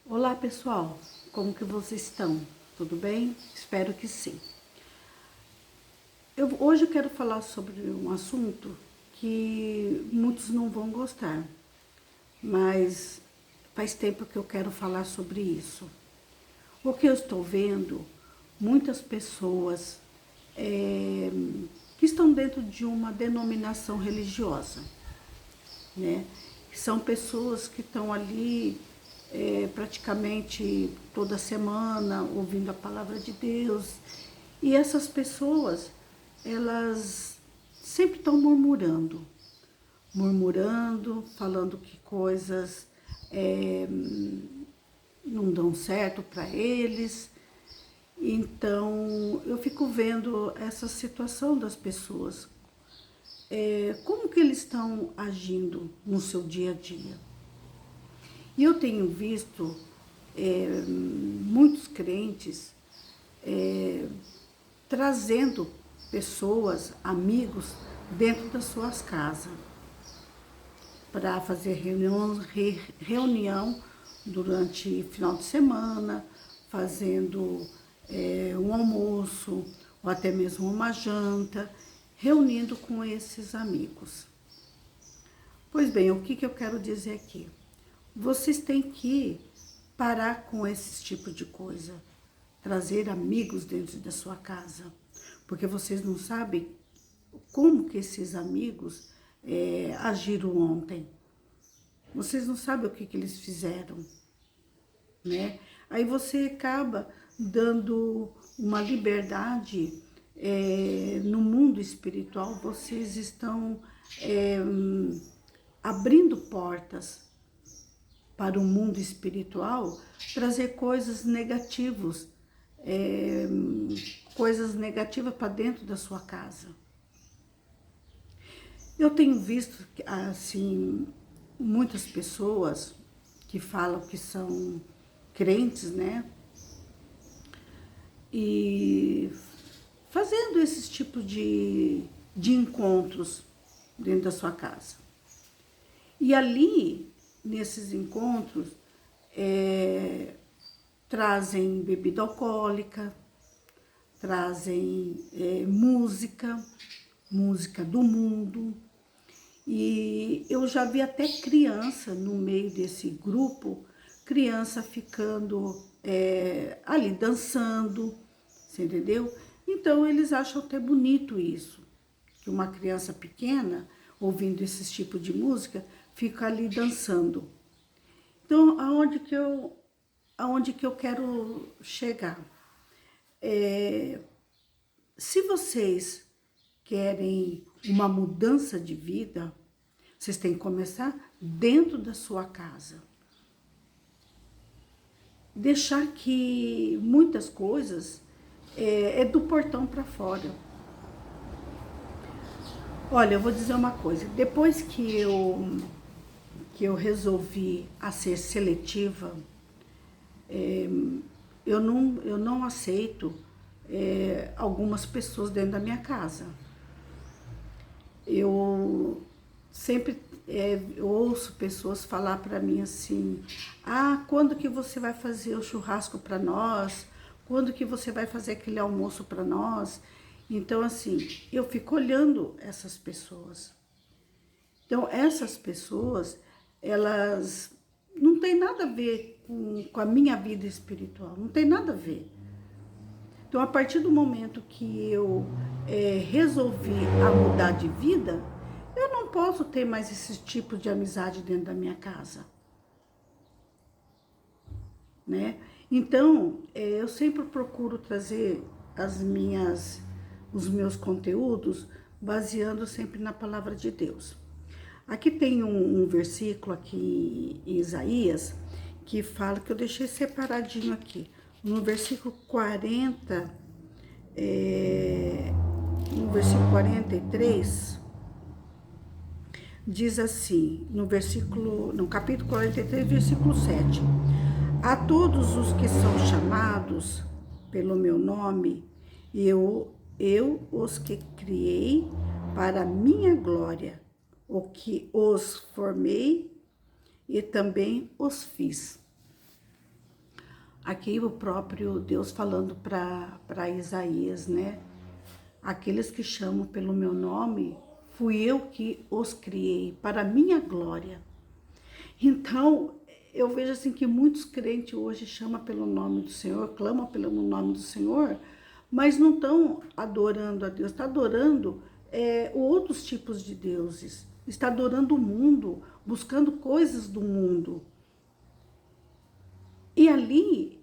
Olá pessoal, como que vocês estão? Tudo bem? Espero que sim. Hoje eu quero falar sobre um assunto que muitos não vão gostar, mas faz tempo que eu quero falar sobre isso. O que eu estou vendo, muitas pessoas que estão dentro de uma denominação religiosa, né? São pessoas que estão ali praticamente toda semana ouvindo a palavra de Deus. E essas pessoas, elas sempre estão murmurando, falando que coisas não dão certo para eles. Então, eu fico vendo essa situação das pessoas. Como que eles estão agindo no seu dia a dia? E eu tenho visto muitos crentes trazendo pessoas, amigos, dentro das suas casas para fazer reunião durante final de semana, fazendo um almoço ou até mesmo uma janta, reunindo com esses amigos. Pois bem, o que eu quero dizer aqui? Vocês têm que parar com esse tipo de coisa, trazer amigos dentro da sua casa, porque vocês não sabem como que esses amigos agiram ontem. Vocês não sabem o que eles fizeram, né? Aí você acaba dando uma liberdade no mundo espiritual, vocês estão abrindo portas para o mundo espiritual, trazer coisas negativas para dentro da sua casa. Eu tenho visto, assim, muitas pessoas que falam que são crentes, né? E fazendo esses tipos de encontros dentro da sua casa. E ali, nesses encontros, trazem bebida alcoólica, trazem música do mundo. E eu já vi até criança no meio desse grupo, criança ficando ali dançando, você entendeu? Então eles acham até bonito isso, que uma criança pequena, ouvindo esse tipo de música, fica ali dançando. Então, aonde que eu quero chegar? Se vocês querem uma mudança de vida, vocês têm que começar dentro da sua casa. Deixar que muitas coisas é do portão para fora. Olha, eu vou dizer uma coisa. Depois que eu resolvi a ser seletiva, eu não aceito algumas pessoas dentro da minha casa. Eu sempre ouço pessoas falar para mim assim: quando que você vai fazer o churrasco para nós? Quando que você vai fazer aquele almoço para nós? Então, assim, eu fico olhando essas pessoas. Então, essas pessoas, elas não têm nada a ver com a minha vida espiritual, não tem nada a ver. Então, a partir do momento que eu resolvi a mudar de vida, eu não posso ter mais esse tipo de amizade dentro da minha casa, né? Então, eu sempre procuro trazer os meus conteúdos baseando sempre na palavra de Deus. Aqui tem um versículo aqui em Isaías que fala, que eu deixei separadinho aqui, no versículo 40, no versículo 43, diz assim, no capítulo 43, versículo 7. A todos os que são chamados pelo meu nome, eu os que criei para a minha glória, o que os formei e também os fiz. Aqui o próprio Deus falando para Isaías, né? Aqueles que chamam pelo meu nome, fui eu que os criei para a minha glória. Então, eu vejo assim que muitos crentes hoje chamam pelo nome do Senhor, clamam pelo nome do Senhor, mas não estão adorando a Deus, está adorando outros tipos de deuses, está adorando o mundo, buscando coisas do mundo. E ali,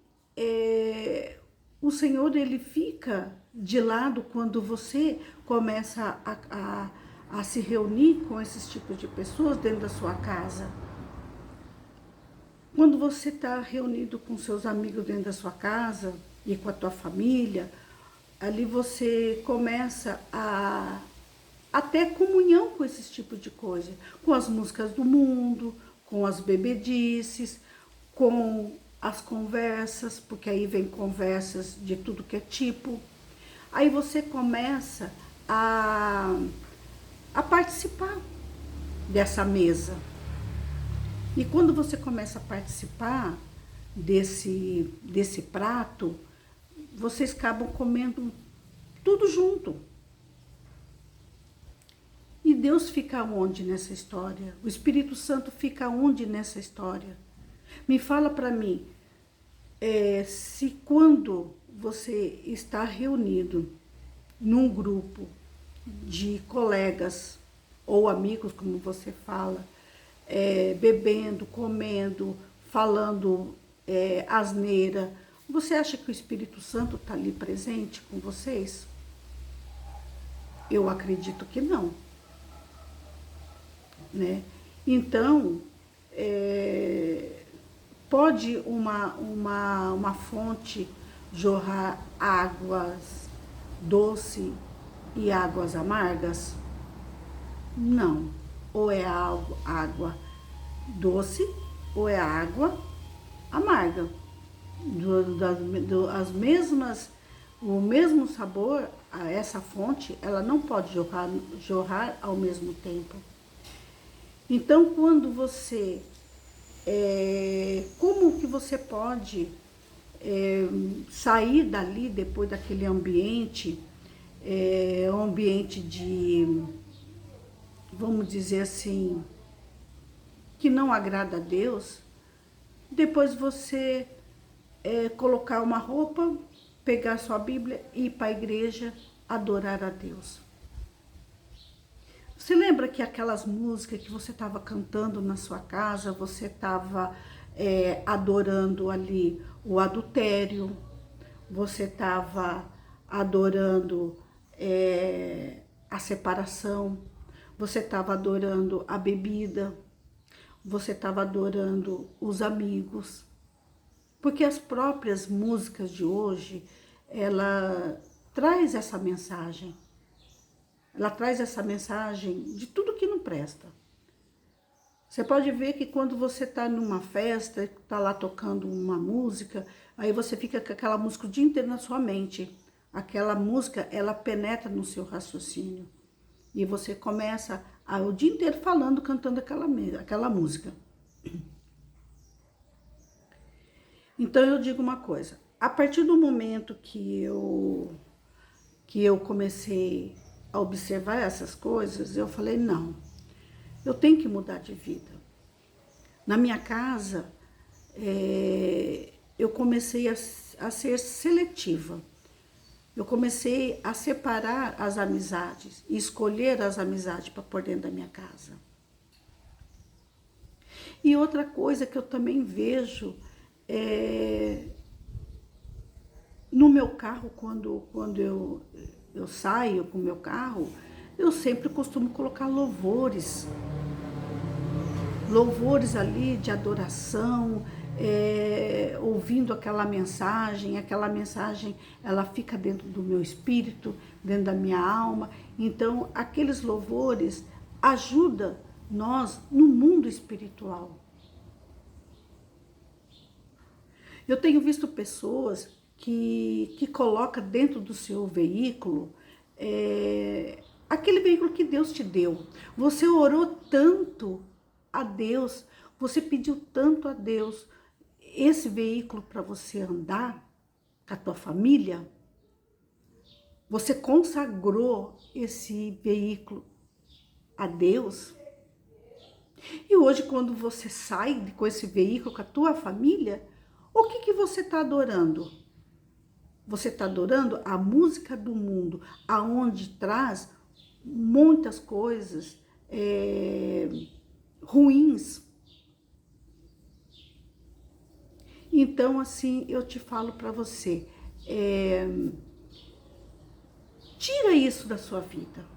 o Senhor, ele fica de lado quando você começa a se reunir com esses tipos de pessoas dentro da sua casa. Quando você está reunido com seus amigos dentro da sua casa e com a tua família, ali você começa a ter comunhão com esses tipos de coisa, com as músicas do mundo, com as bebedices, com as conversas, porque aí vem conversas de tudo que é tipo. Aí você começa a participar dessa mesa. E quando você começa a participar desse prato, vocês acabam comendo tudo junto. E Deus fica onde nessa história? O Espírito Santo fica onde nessa história? Me fala para mim, se quando você está reunido num grupo de colegas ou amigos, como você fala, bebendo, comendo, falando asneira, você acha que o Espírito Santo está ali presente com vocês? Eu acredito que não, né? Então, pode uma fonte jorrar águas doces e águas amargas? Não. Ou é água doce ou é água amarga. As mesmas, o mesmo sabor, essa fonte, ela não pode jorrar ao mesmo tempo. Então, quando você... como que você pode sair dali depois daquele ambiente, um ambiente de, vamos dizer assim, que não agrada a Deus, depois você colocar uma roupa, pegar sua Bíblia e ir para a igreja adorar a Deus? Você lembra que aquelas músicas que você estava cantando na sua casa, você estava adorando ali o adultério, você estava adorando a separação, você estava adorando a bebida, você estava adorando os amigos. Porque as próprias músicas de hoje, ela traz essa mensagem. Ela traz essa mensagem de tudo que não presta. Você pode ver que quando você está numa festa, está lá tocando uma música, aí você fica com aquela música o dia inteiro na sua mente. Aquela música, ela penetra no seu raciocínio. E você começa o dia inteiro falando, cantando aquela música. Então eu digo uma coisa, a partir do momento que eu comecei a observar essas coisas, eu falei, não, eu tenho que mudar de vida. Na minha casa, eu comecei a ser seletiva. Eu comecei a separar as amizades e escolher as amizades para pôr dentro da minha casa. E outra coisa que eu também vejo no meu carro, quando eu saio com o meu carro, eu sempre costumo colocar louvores ali de adoração, ouvindo aquela mensagem ela fica dentro do meu espírito, dentro da minha alma. Então aqueles louvores ajudam nós no mundo espiritual. Eu tenho visto pessoas que colocam dentro do seu veículo aquele veículo que Deus te deu. Você orou tanto a Deus, você pediu tanto a Deus, esse veículo para você andar com a tua família, você consagrou esse veículo a Deus. E hoje, quando você sai com esse veículo com a tua família, o que você está adorando? Você está adorando a música do mundo, aonde traz muitas coisas ruins. Então, assim, eu te falo para você, tira isso da sua vida.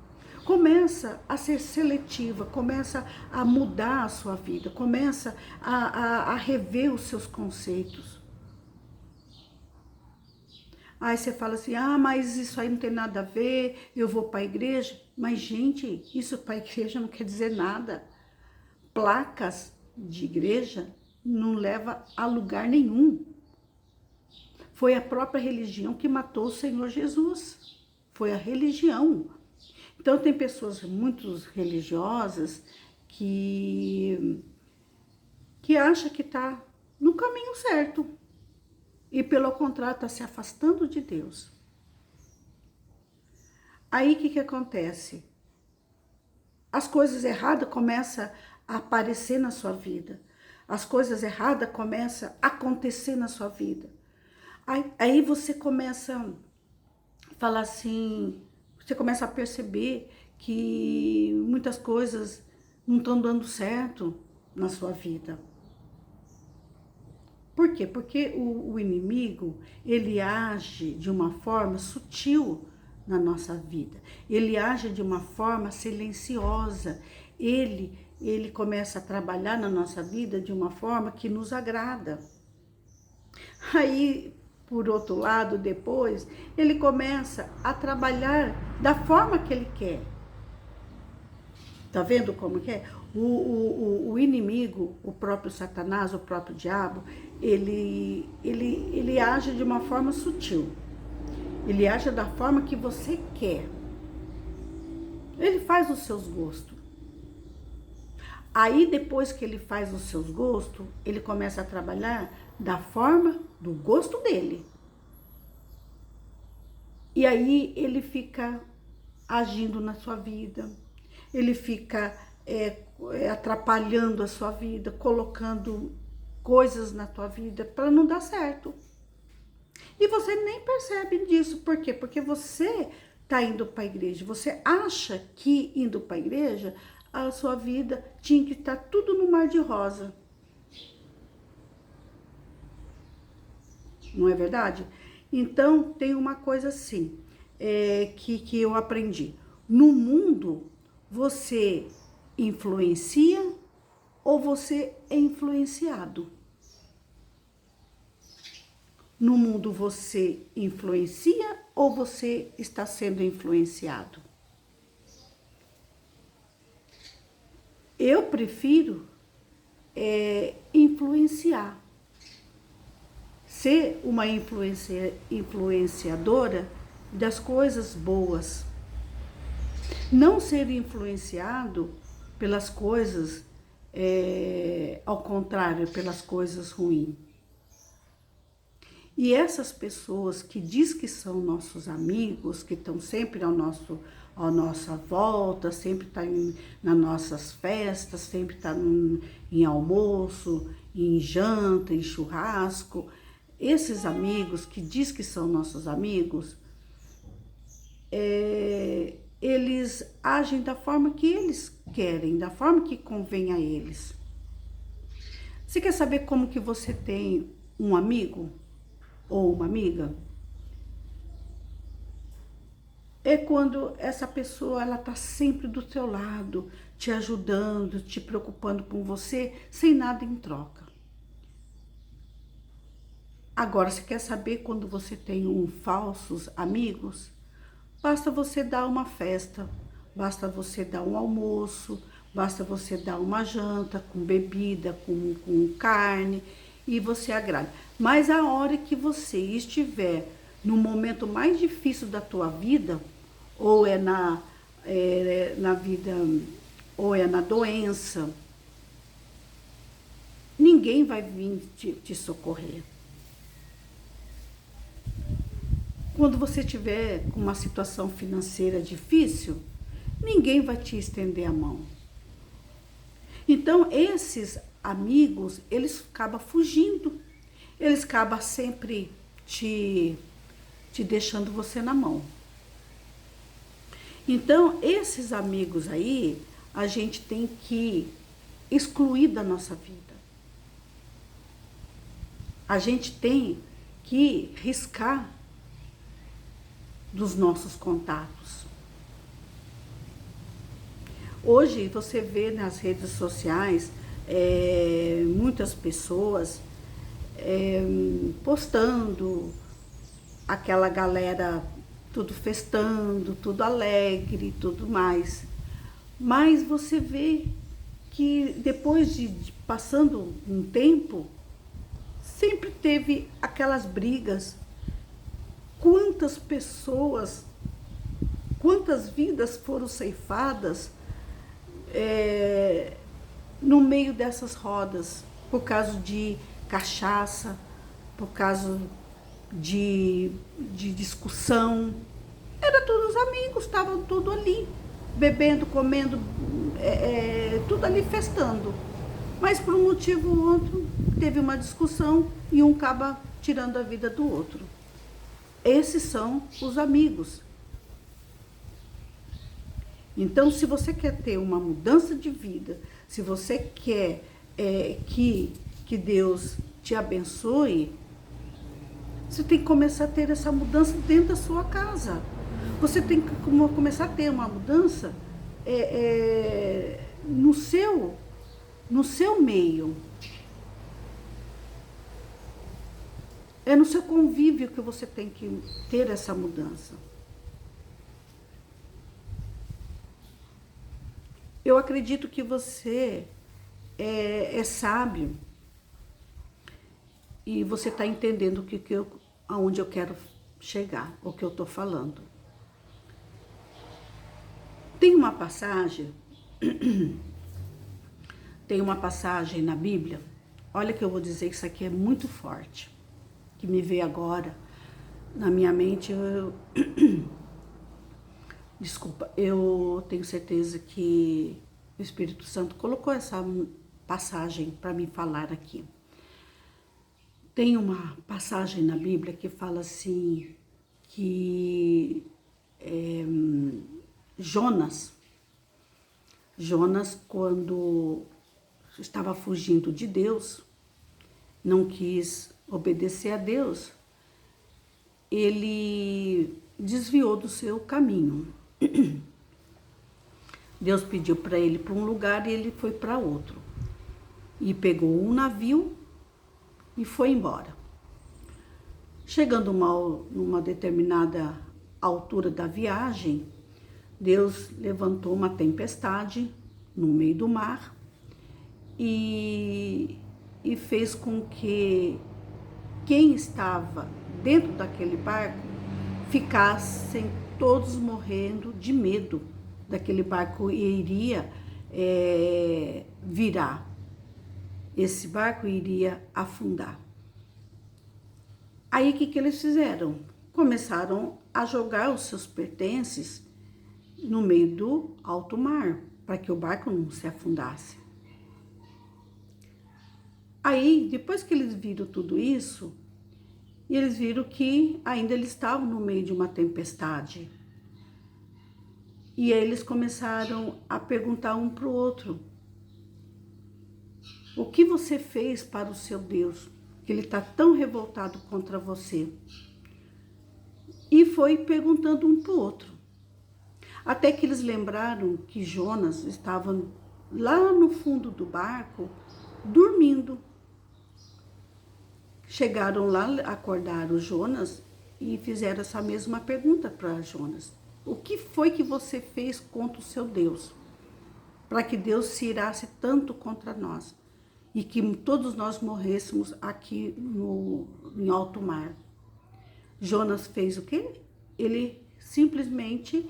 Começa a ser seletiva, começa a mudar a sua vida, começa a rever os seus conceitos. Aí você fala assim, mas isso aí não tem nada a ver, eu vou para a igreja. Mas, gente, isso para a igreja não quer dizer nada. Placas de igreja não leva a lugar nenhum. Foi a própria religião que matou o Senhor Jesus. Foi a religião. Então, tem pessoas muito religiosas que acham que está no caminho certo. E, pelo contrário, está se afastando de Deus. Aí, o que acontece? As coisas erradas começam a aparecer na sua vida. As coisas erradas começam a acontecer na sua vida. Aí você começa a falar assim, você começa a perceber que muitas coisas não estão dando certo na sua vida. Por quê? Porque o inimigo, ele age de uma forma sutil na nossa vida. Ele age de uma forma silenciosa. Ele começa a trabalhar na nossa vida de uma forma que nos agrada. Aí, por outro lado, depois, ele começa a trabalhar da forma que ele quer. Tá vendo como que é? O inimigo, o próprio Satanás, o próprio diabo, ele age de uma forma sutil. Ele age da forma que você quer. Ele faz os seus gostos. Aí, depois que ele faz os seus gostos, ele começa a trabalhar da forma do gosto dele. E aí, ele fica agindo na sua vida. Ele fica atrapalhando a sua vida, colocando coisas na tua vida para não dar certo. E você nem percebe disso. Por quê? Porque você está indo para a igreja. Você acha que indo para a igreja, a sua vida tinha que estar tudo no mar de rosa. Não é verdade? Então, tem uma coisa assim, que eu aprendi. No mundo, você influencia ou você é influenciado? No mundo, você influencia ou você está sendo influenciado? Eu prefiro influenciar. Ser uma influenciadora das coisas boas. Não ser influenciado pelas coisas, ao contrário, pelas coisas ruins. E essas pessoas que diz que são nossos amigos, que estão sempre à nossa volta, sempre estão nas nossas festas, sempre estão em almoço, em janta, em churrasco. Esses amigos que diz que são nossos amigos, eles agem da forma que eles querem, da forma que convém a eles. Você quer saber como que você tem um amigo ou uma amiga? É quando essa pessoa, ela tá sempre do teu lado, te ajudando, te preocupando com você, sem nada em troca. Agora, você quer saber quando você tem falsos amigos? Basta você dar uma festa, basta você dar um almoço, basta você dar uma janta com bebida, com carne, e você agrada. Mas a hora que você estiver no momento mais difícil da tua vida, ou na vida, ou na doença, ninguém vai vir te socorrer. Quando você tiver com uma situação financeira difícil, ninguém vai te estender a mão. Então, esses amigos, eles acabam fugindo. Eles acabam sempre te deixando você na mão. Então, esses amigos aí, a gente tem que excluir da nossa vida. A gente tem que riscar dos nossos contatos. Hoje você vê nas redes sociais muitas pessoas postando aquela galera tudo festando, tudo alegre, tudo mais. Mas você vê que depois de passando um tempo, sempre teve aquelas brigas. Quantas pessoas, quantas vidas foram ceifadas no meio dessas rodas, por causa de cachaça, por causa de discussão. Era todos os amigos, estavam tudo ali, bebendo, comendo, tudo ali festando. Mas por um motivo ou outro, teve uma discussão e um acaba tirando a vida do outro. Esses são os amigos. Então, se você quer ter uma mudança de vida, se você quer que Deus te abençoe, você tem que começar a ter essa mudança dentro da sua casa. Você tem que começar a ter uma mudança no seu meio. É no seu convívio que você tem que ter essa mudança. Eu acredito que você é sábio e você está entendendo aonde eu quero chegar, o que eu estou falando. Tem uma passagem na Bíblia, olha que eu vou dizer que isso aqui é muito forte, que me veio agora na minha mente. Desculpa, eu tenho certeza que o Espírito Santo colocou essa passagem para me falar aqui. Tem uma passagem na Bíblia que fala assim, que Jonas, quando estava fugindo de Deus, não quis obedecer a Deus, ele desviou do seu caminho. Deus pediu para ele para um lugar e ele foi para outro. E pegou um navio e foi embora. Chegando numa determinada altura da viagem, Deus levantou uma tempestade no meio do mar e fez com que quem estava dentro daquele barco ficassem todos morrendo de medo daquele barco iria virar. Esse barco iria afundar. Aí o que eles fizeram? Começaram a jogar os seus pertences no meio do alto mar, para que o barco não se afundasse. Aí, depois que eles viram tudo isso, eles viram que ainda eles estavam no meio de uma tempestade. E aí eles começaram a perguntar um para o outro: o que você fez para o seu Deus, que ele está tão revoltado contra você? E foi perguntando um para o outro. Até que eles lembraram que Jonas estava lá no fundo do barco, dormindo. Chegaram lá, acordaram Jonas e fizeram essa mesma pergunta para Jonas: o que foi que você fez contra o seu Deus, para que Deus se irasse tanto contra nós e que todos nós morrêssemos aqui em alto mar? Jonas fez o quê? Ele simplesmente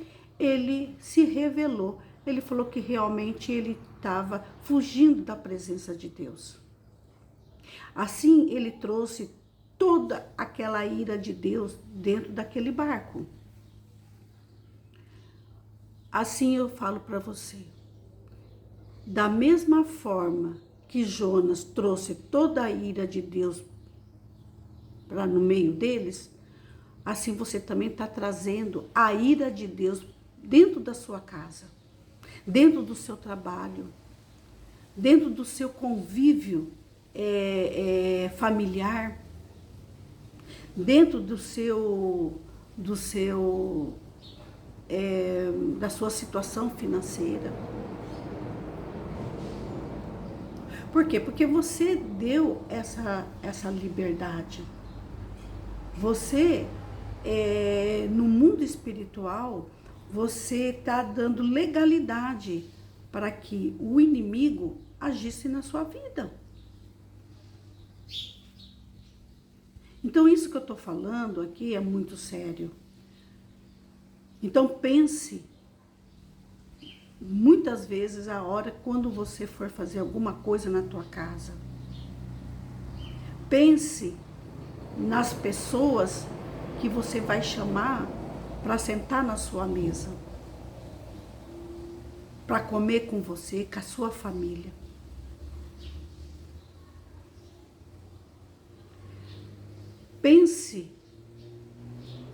se revelou. Ele falou que realmente ele estava fugindo da presença de Deus. Assim, ele trouxe toda aquela ira de Deus dentro daquele barco. Assim eu falo para você, da mesma forma que Jonas trouxe toda a ira de Deus para no meio deles, assim você também está trazendo a ira de Deus dentro da sua casa, dentro do seu trabalho, dentro do seu convívio familiar, dentro da sua situação financeira. Por quê? Porque você deu essa liberdade. Você, no mundo espiritual, você está dando legalidade para que o inimigo agisse na sua vida. Então, isso que eu estou falando aqui é muito sério. Então, pense, muitas vezes, a hora quando você for fazer alguma coisa na tua casa. Pense nas pessoas que você vai chamar para sentar na sua mesa, para comer com você, com a sua família. Pense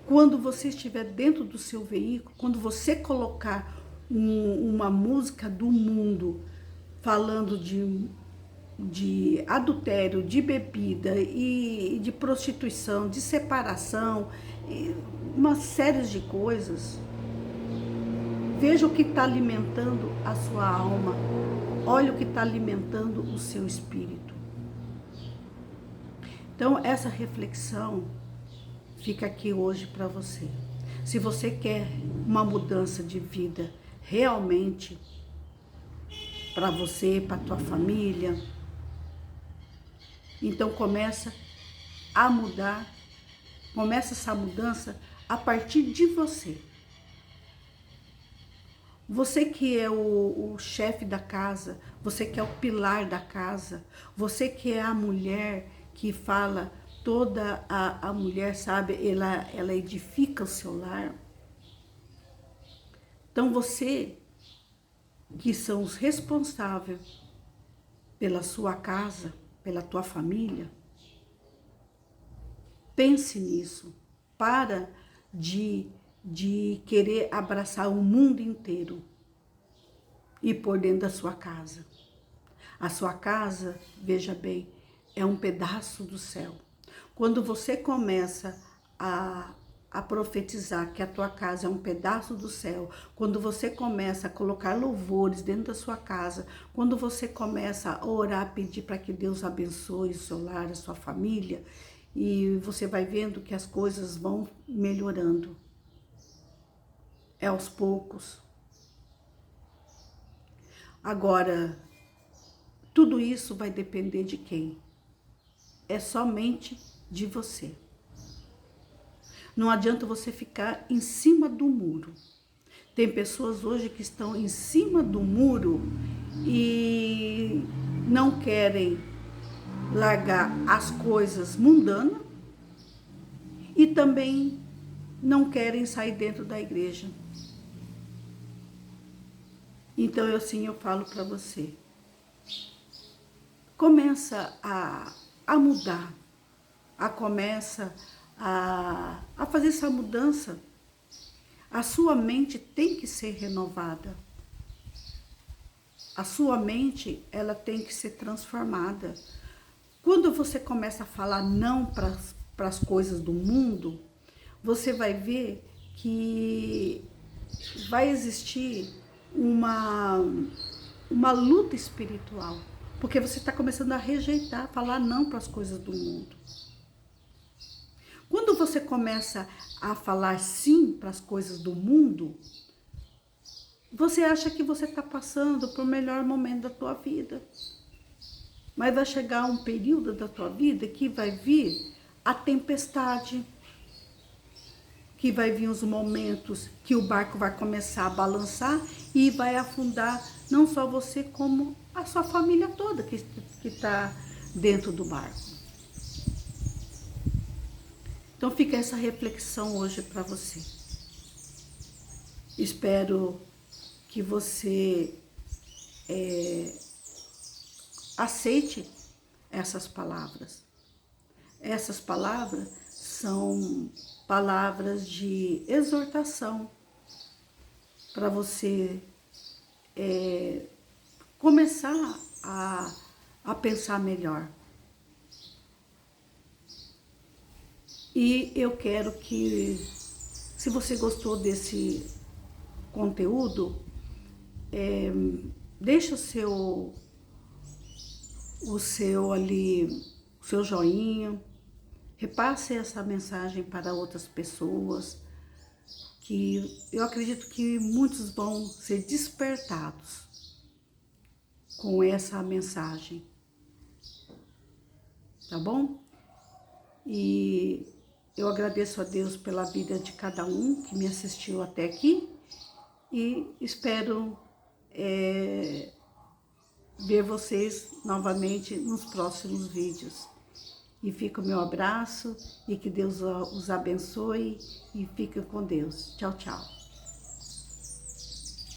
quando você estiver dentro do seu veículo, quando você colocar uma música do mundo falando de adultério, de bebida e de prostituição, de separação, uma série de coisas. Veja o que está alimentando a sua alma, olha o que está alimentando o seu espírito. Então, essa reflexão fica aqui hoje para você. Se você quer uma mudança de vida realmente para você, para tua família, então começa a mudar, começa essa mudança a partir de você. Você que é o chefe da casa, você que é o pilar da casa, você que é a mulher que fala, toda a mulher, sabe, ela edifica o seu lar. Então você, que são os responsáveis pela sua casa, pela tua família, pense nisso. Para de querer abraçar o mundo inteiro e por dentro da sua casa. A sua casa, veja bem, é um pedaço do céu. Quando você começa a profetizar que a tua casa é um pedaço do céu, quando você começa a colocar louvores dentro da sua casa, quando você começa a orar, pedir para que Deus abençoe o seu lar, a sua família, e você vai vendo que as coisas vão melhorando. É aos poucos. Agora, tudo isso vai depender de quem? É somente de você. Não adianta você ficar em cima do muro. Tem pessoas hoje que estão em cima do muro e não querem largar as coisas mundanas e também não querem sair dentro da igreja. Então, eu falo para você. Começa a mudar, começa a fazer essa mudança. A sua mente tem que ser renovada. A sua mente, ela tem que ser transformada. Quando você começa a falar não para as coisas do mundo, você vai ver que vai existir uma luta espiritual. Porque você está começando a rejeitar, falar não para as coisas do mundo. Quando você começa a falar sim para as coisas do mundo, você acha que você está passando por melhor momento da tua vida. Mas vai chegar um período da tua vida que vai vir a tempestade, que vai vir os momentos que o barco vai começar a balançar e vai afundar não só você, como a sua família toda que está dentro do barco. Então fica essa reflexão hoje para você. Espero que você aceite essas palavras. Essas palavras são palavras de exortação para você começar a pensar melhor. E eu quero que, se você gostou desse conteúdo, deixa o seu joinha, repasse essa mensagem para outras pessoas, que eu acredito que muitos vão ser despertados com essa mensagem, tá bom? E eu agradeço a Deus pela vida de cada um que me assistiu até aqui e espero ver vocês novamente nos próximos vídeos. E fica o meu abraço e que Deus os abençoe e fiquem com Deus. Tchau, tchau.